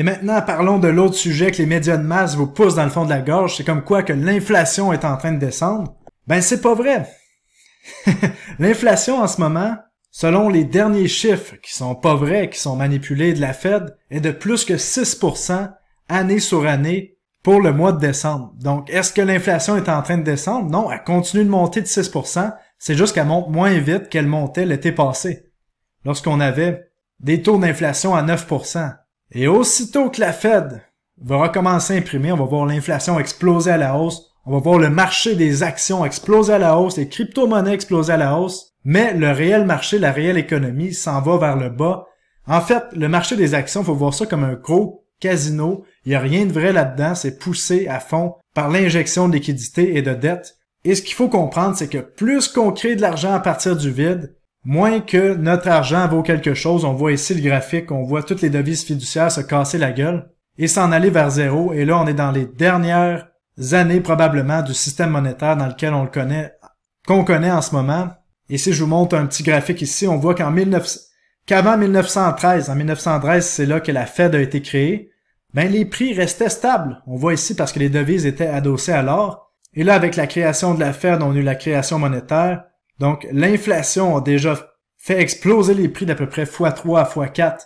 Et maintenant, parlons de l'autre sujet que les médias de masse vous poussent dans le fond de la gorge, c'est comme quoi que l'inflation est en train de descendre. Ben, c'est pas vrai. L'inflation en ce moment, selon les derniers chiffres qui sont pas vrais, qui sont manipulés de la Fed, est de plus que 6% année sur année pour le mois de décembre. Donc, est-ce que l'inflation est en train de descendre? Non, elle continue de monter de 6%. C'est juste qu'elle monte moins vite qu'elle montait l'été passé, lorsqu'on avait des taux d'inflation à 9%. Et aussitôt que la Fed va recommencer à imprimer, on va voir l'inflation exploser à la hausse, on va voir le marché des actions exploser à la hausse, les crypto-monnaies exploser à la hausse, mais le réel marché, la réelle économie s'en va vers le bas. En fait, le marché des actions, il faut voir ça comme un gros casino. Il n'y a rien de vrai là-dedans, c'est poussé à fond par l'injection de liquidités et de dettes. Et ce qu'il faut comprendre, c'est que plus qu'on crée de l'argent à partir du vide, moins que notre argent vaut quelque chose. On voit ici le graphique, on voit toutes les devises fiduciaires se casser la gueule et s'en aller vers zéro. Et là, on est dans les dernières années probablement du système monétaire dans lequel qu'on connaît en ce moment. Et si je vous montre un petit graphique ici, on voit qu'avant 1913, en 1913, c'est là que la Fed a été créée, ben les prix restaient stables. On voit ici parce que les devises étaient adossées à l'or. Et là, avec la création de la Fed, on a eu la création monétaire. Donc, l'inflation a déjà fait exploser les prix d'à peu près x3 à x4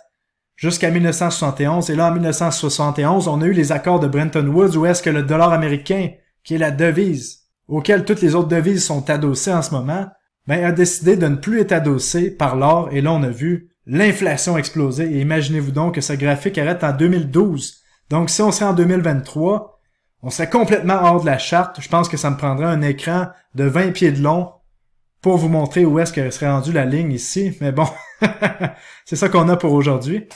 jusqu'à 1971. Et là, en 1971, on a eu les accords de Bretton Woods où est-ce que le dollar américain, qui est la devise auquel toutes les autres devises sont adossées en ce moment, ben, a décidé de ne plus être adossé par l'or. Et là, on a vu l'inflation exploser. Et imaginez-vous donc que ce graphique arrête en 2012. Donc, si on serait en 2023, on serait complètement hors de la charte. Je pense que ça me prendrait un écran de 20 pieds de long pour vous montrer où est-ce que serait rendue la ligne ici. Mais bon, c'est ça qu'on a pour aujourd'hui.